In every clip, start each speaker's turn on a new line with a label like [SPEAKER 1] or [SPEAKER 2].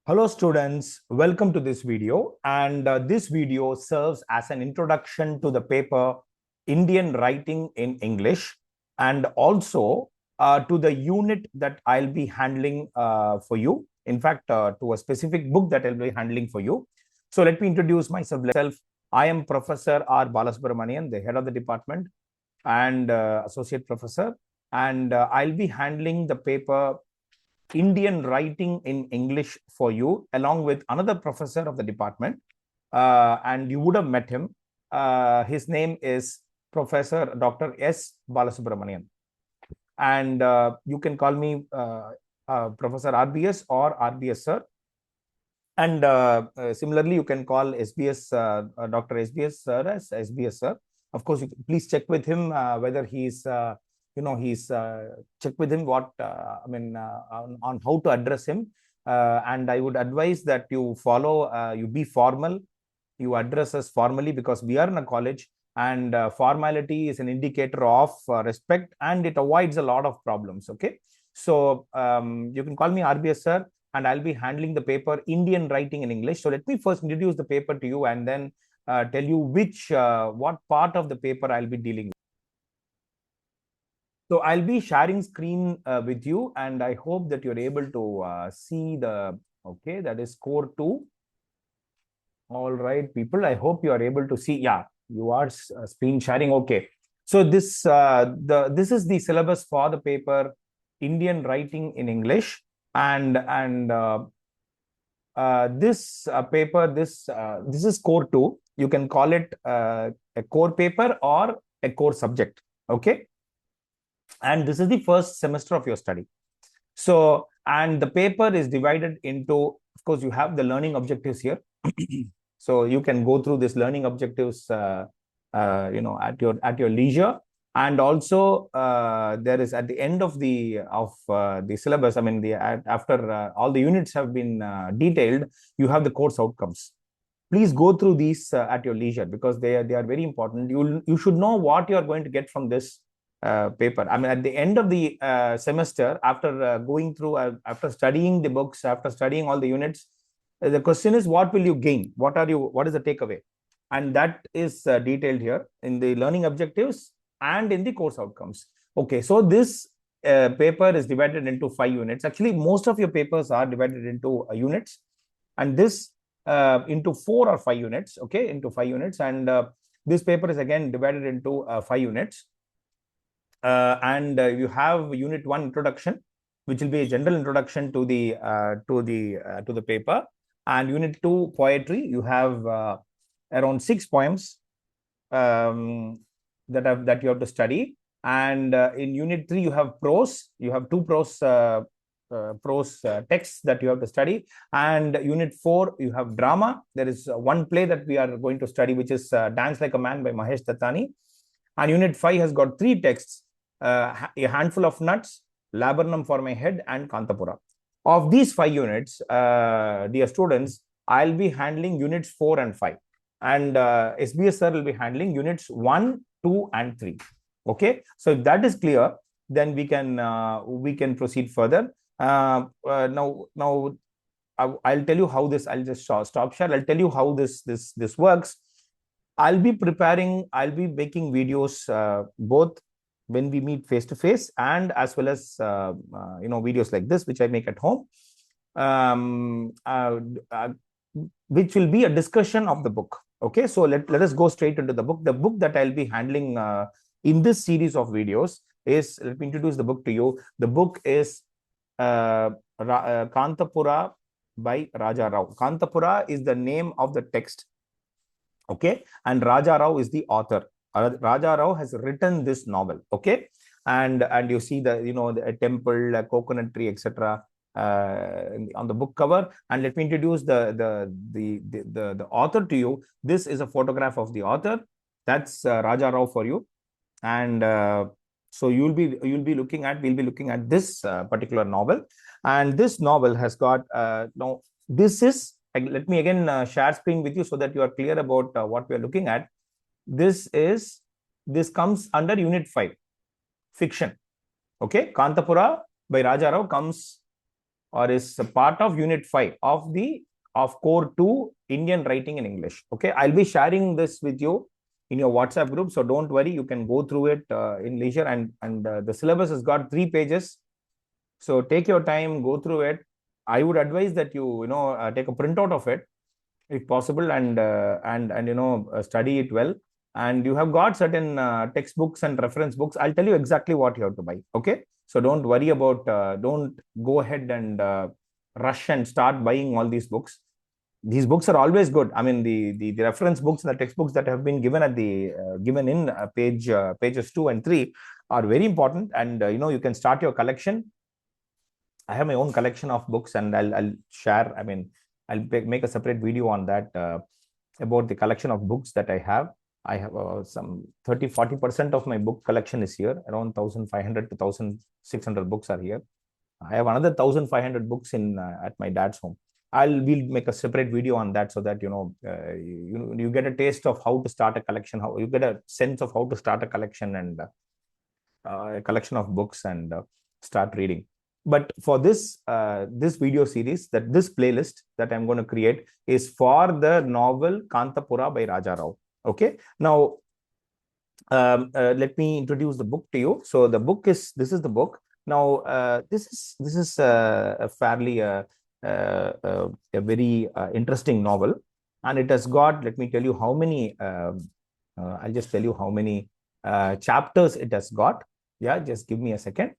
[SPEAKER 1] Hello students, welcome to this video, and this video serves as an introduction to the paper Indian Writing in English, and also to the unit that I'll be handling for you. In fact, to a specific book that I'll be handling for you. So let me introduce myself. I am Professor R.Balasubramanian, the head of the department and associate professor, and I'll be handling the paper Indian Writing in English for you, along with another professor of the department. And you would have met him. His name is Professor Dr. S. Balasubramanian. And you can call me Professor RBS or RBS sir. And similarly, you can call SBS Dr. SBS sir as SBS sir. Of course, please check with him whether he's check with him what on how to address him, and I would advise that you follow, you be formal, you address us formally, because we are in a college, and formality is an indicator of respect, and it avoids a lot of problems. Okay, so you can call me RBS sir, and I'll be handling the paper Indian Writing in English. So let me first introduce the paper to you, and then tell you what part of the paper I'll be dealing with. So I'll be sharing screen with you, and I hope that you're able to see okay, that is core 2. All right, people, I hope you are able to see. Yeah, you are screen sharing. Okay. So this is the syllabus for the paper Indian Writing in English, and this paper, this is core 2. You can call it a core paper or a core subject. Okay. And this is the first semester of your study. So, and the paper is divided into, of course, you have the learning objectives here. So you can go through this learning objectives, at your leisure. And also, there is at the end of the syllabus. I mean, after all the units have been detailed, you have the course outcomes. Please go through these at your leisure, because they are very important. You should know what you are going to get from this paper. I mean, at the end of the semester, after going through, after studying the books, after studying all the units, the question is, what will you gain? What is the takeaway? And that is detailed here in the learning objectives and in the course outcomes. Okay, so this paper is divided into 5 units. Actually, most of your papers are divided into units, and this into 4 or 5 units. Okay, into 5 units, and this paper is again divided into 5 units. And you have unit 1 introduction, which will be a general introduction to the paper, and unit 2 poetry. You have around 6 poems that you have to study, and in unit 3 you have prose. You have 2 prose texts that you have to study, and unit 4 you have drama. There is 1 play that we are going to study, which is Dance Like a Man by Mahesh Dattani, and unit 5 has got 3 texts. A Handful of Nuts, Laburnum for My Head, and Kanthapura. Of these 5 units, dear students, I'll be handling units 4 and 5, and SBS sir will be handling units 1, 2, and 3. Okay, so if that is clear, then we can proceed further. Now I'll tell you how this. I'll just stop share. I'll tell you how this works. I'll be making videos both when we meet face to face, and as well as videos like this, which I make at home, which will be a discussion of the book. Okay, so let us go straight into the book. The book that I'll be handling in this series of videos is, let me introduce the book to you. The book is Kanthapura by Raja Rao. Kanthapura is the name of the text. Okay, and Raja Rao is the author. Raja Rao has written this novel. Okay, and you see the temple, coconut tree, etc. On the book cover. And let me introduce the author to you. This is a photograph of the author. That's Raja Rao for you. And so we'll be looking at this particular novel. And this novel has got now. This is, let me again share screen with you so that you are clear about what we are looking at. This comes under unit 5, fiction. Okay, Kanthapura by Raja Rao comes or is a part of Unit 5 of Core 2 Indian Writing in English. Okay, I'll be sharing this with you in your WhatsApp group, so don't worry, you can go through it in leisure. And the syllabus has got 3 pages, so take your time, go through it. I would advise that you take a printout of it if possible, and study it well. And you have got certain textbooks and reference books. I'll tell you exactly what you have to buy. Okay, so don't worry about don't go ahead and rush and start buying all these books. These books are always good. I mean, the reference books and the textbooks that have been given at the given in pages 2 and 3 are very important. And you can start your collection. I have my own collection of books, and I'll share. I mean, I'll make a separate video on that about the collection of books that I have. I have some 30-40% of my book collection is here. Around 1,500 to 1,600 books are here. I have another 1,500 books in at my dad's home. We'll make a separate video on that, so that you get a taste of how to start a collection, how you get a sense of how to start a collection, and a collection of books, and start reading. But for this video series, this playlist that I'm going to create is for the novel Kanthapura by Raja Rao. Okay, now let me introduce the book to you. So the book is this is the book. Now this is a fairly a very interesting novel, and it has got, let me tell you how many. I'll just tell you how many chapters it has got. Yeah, just give me a second.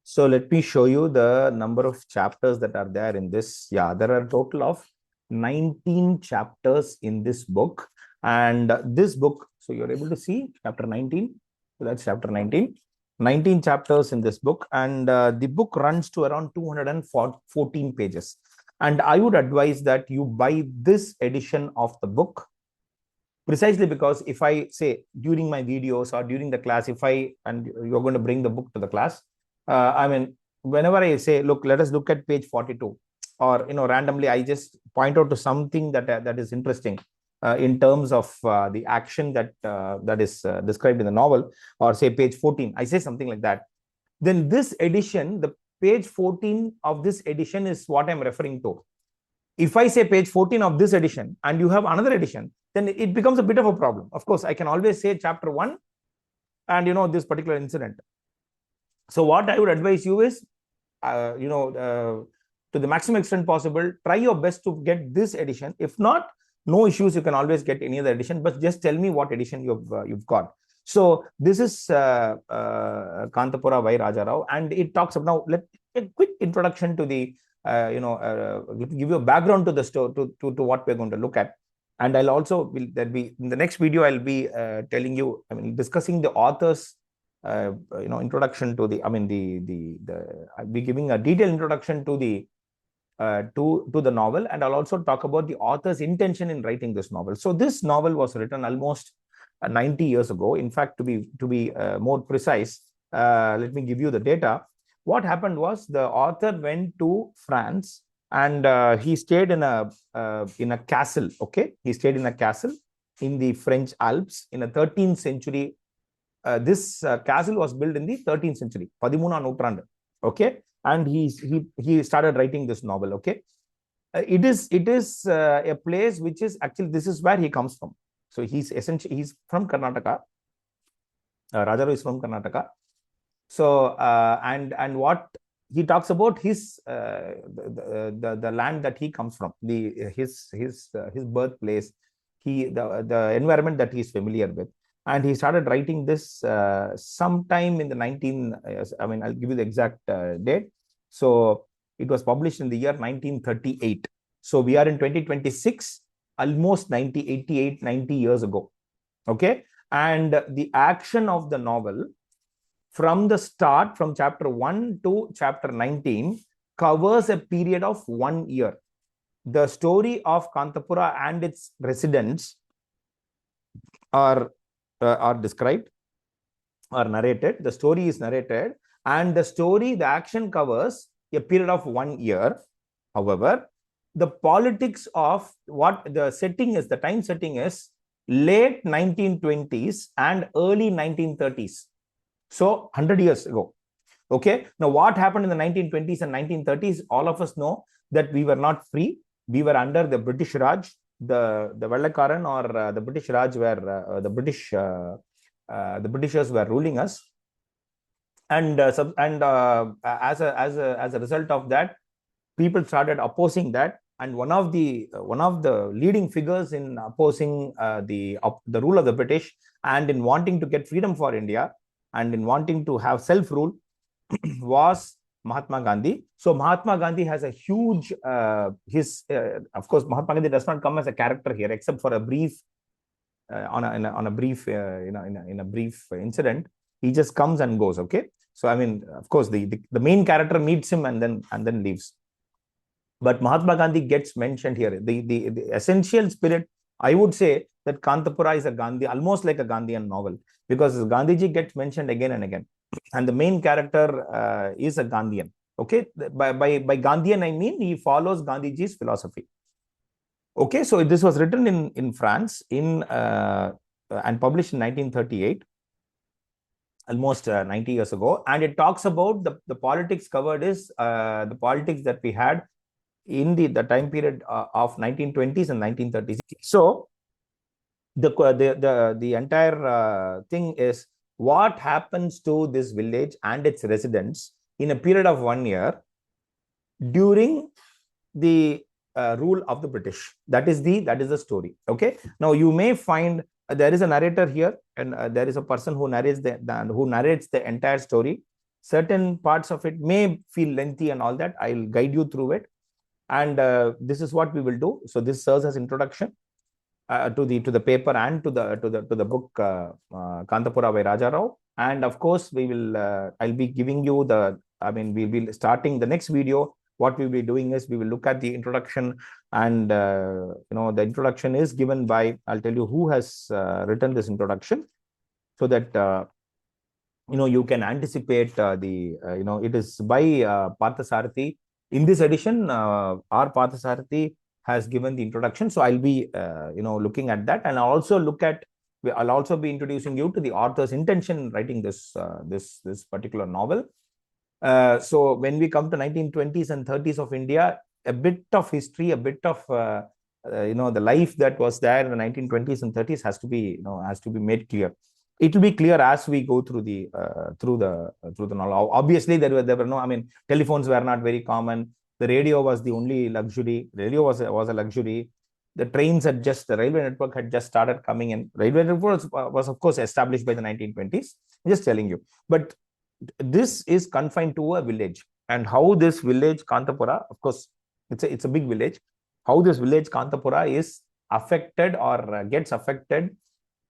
[SPEAKER 1] So let me show you the number of chapters that are there in this. Yeah, there are a total of 19 chapters in this book. And this book, so you're able to see chapter 19. So that's chapter 19. 19 chapters in this book. And the book runs to around 214 pages. And I would advise that you buy this edition of the book, precisely because if I say during my videos or during the class, and you're going to bring the book to the class, I mean, whenever I say, look, let us look at page 42, or randomly I just point out to something that is interesting in terms of the action that is described in the novel, or say page 14, I say something like that, then this edition, the page 14 of this edition is what I'm referring to. If I say page 14 of this edition and you have another edition, then it becomes a bit of a problem. Of course, I can always say chapter 1 and this particular incident. So what I would advise you is, to the maximum extent possible, try your best to get this edition. If not, no issues, you can always get any other edition, but just tell me what edition you've got. So this is Kanthapura by Raja Rao, and it talks about, now a quick introduction to the give you a background to the story, to what we're going to look at. And I'll also in the next video I'll be telling you, I mean, discussing the author's introduction to the, I mean, I'll be giving a detailed introduction to the novel, and I'll also talk about the author's intention in writing this novel. So this novel was written almost 90 years ago. In fact, to be more precise, let me give you the data. What happened was, the author went to France, and he stayed in a castle. Okay, he stayed in a castle in the French Alps in a 13th century. This castle was built in the 13th century, 13ஆம் நூற்றாண்டு. Okay, and he started writing this novel. Okay, it is a place which is actually, this is where he comes from. So he's from Karnataka. Raja Rao is from Karnataka. So and what he talks about his the land that he comes from, his birthplace, the environment that he's familiar with. And he started writing this sometime in the I'll give you the exact date. So it was published in the year 1938. So we are in 2026, almost 90 years ago. Okay, and the action of the novel from the start, from chapter 1 to chapter 19, covers a period of 1 year. The story of Kanthapura and its residents are described or narrated. The story is narrated, and the action covers a period of 1 year. However, the politics of what the time setting is late 1920s and early 1930s. So 100 years ago. Okay. Now, what happened in the 1920s and 1930s? All of us know that we were not free. We were under the British Raj. The Vellakaran or the British Raj were the Britishers were ruling us, and as a result of that, people started opposing that. And one of the leading figures in opposing the rule of the British and in wanting to get freedom for India and in wanting to have self rule was Mahatma Gandhi. So Mahatma Gandhi has a huge of course, Mahatma Gandhi does not come as a character here, except for a brief on a brief in a brief incident. He just comes and goes. Okay. So I mean, of course, the main character meets him and then leaves. But Mahatma Gandhi gets mentioned here. The essential spirit, I would say that Kanthapura is a Gandhi, almost like a Gandhian novel, because Gandhiji gets mentioned again and again. And the main character is a Gandhian. Okay. By Gandhian, I mean he follows Gandhiji's philosophy. Okay. So this was written in France and published in 1938. Almost 90 years ago, and it talks about the politics covered is the politics that we had in the time period of 1920s and 1930s. So the entire thing is what happens to this village and its residents in a period of 1 year during the rule of the British. That is the story. Okay. Now you may find there is a narrator here, and there is a person who narrates the entire story. Certain parts of it may feel lengthy and all that. I'll guide you through it, and this is what we will do. So this serves as introduction to the paper and to the book Kanthapura by Raja Rao. And of course, we will I'll be giving you we'll be starting the next video. What we'll be doing is we will look at the introduction, and the introduction is given by, I'll tell you who has written this introduction, so that you can anticipate it is by Parthasarathi. In this edition, R. Parthasarathi has given the introduction. So I'll be looking at that, and I'll also be introducing you to the author's intention in writing this particular novel. So when we come to 1920s and 30s of India, a bit of history, a bit of the life that was there in the 1920s and 30s has to be made clear. It will be clear as we go through the novel. Obviously, there were no, telephones were not very common. The radio was the only luxury. Radio was a luxury. The railway network had just started coming in. Railway network was of course established by the 1920s. I'm just telling you. But this is confined to a village, and how this village Kanthapura, of course, it's a big village. How this village Kanthapura is affected or gets affected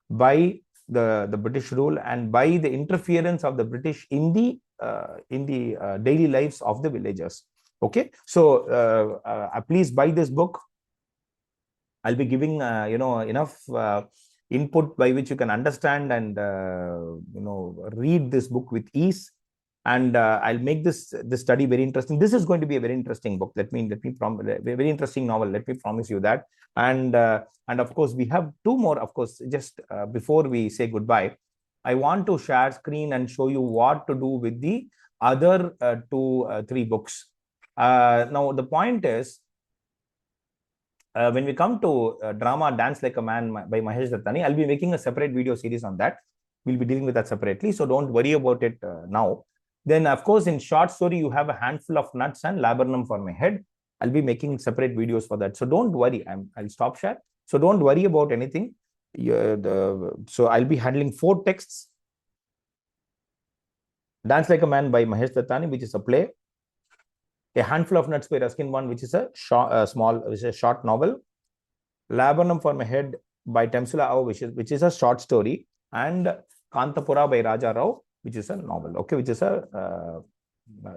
[SPEAKER 1] by the British rule and by the interference of the British in the daily lives of the villagers. Okay, so please buy this book. I'll be giving enough input by which you can understand and read this book with ease, and I'll make this study very interesting. This is going to be a very interesting book. Let me very interesting novel. Let me promise you that. And of course, we have two more. Of course, just before we say goodbye, I want to share screen and show you what to do with the other 3 books. Now the point is, when we come to drama Dance Like a Man by Mahesh Dattani, I'll be making a separate video series on that. We'll be dealing with that separately, so don't worry about it now. Then, of course, in short story, you have A Handful of Nuts and Laburnum for My Head. I'll be making separate videos for that. So don't worry. I'll stop share. So don't worry about anything. So I'll be handling 4 texts. Dance Like a Man by Mahesh Dattani, which is a play. A Handful of Nuts by Ruskin Bond, which is a short novel. Laburnum for My Head by Temsula Au, which is a short story. And Kanthapura by Raja Rao, which is a novel. Okay, which is a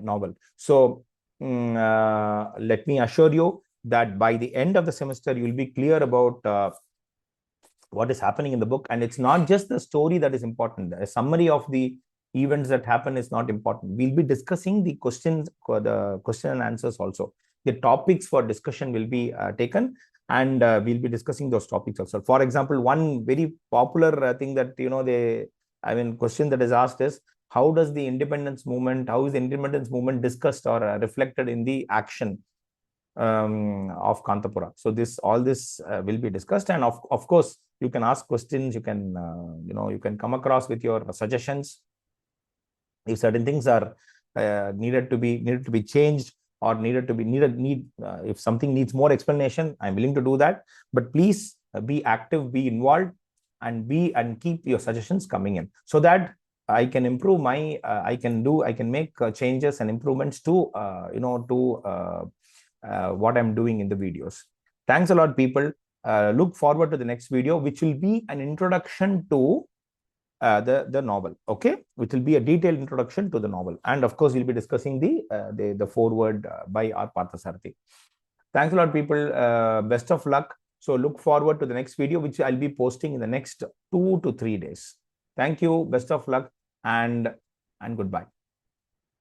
[SPEAKER 1] novel. So let me assure you that by the end of the semester, you will be clear about what is happening in the book. And it's not just the story that is important. A summary of the events that happen is not important. We'll be discussing the question and answers also. The topics for discussion will be taken, and we'll be discussing those topics also. For example, one very popular thing that question that is asked is, how does the independence movement, how is the independence movement discussed or reflected in the action of Kanthapura. So all this will be discussed, and of course you can ask questions. You can you can come across with your suggestions if certain things are needed to be changed, or if something needs more explanation. I'm willing to do that, but please be active, be involved, and keep your suggestions coming in, so that I can improve my I can make changes and improvements to what I'm doing in the videos. Thanks a lot, people. Look forward to the next video, which will be an introduction to the novel, okay, which will be a detailed introduction to the novel, and of course we'll be discussing the foreword by R. Parthasarathi. Thanks a lot, people. Best of luck. So look forward to the next video, which I'll be posting in the next 2 to 3 days. Thank you. Best of luck, and goodbye.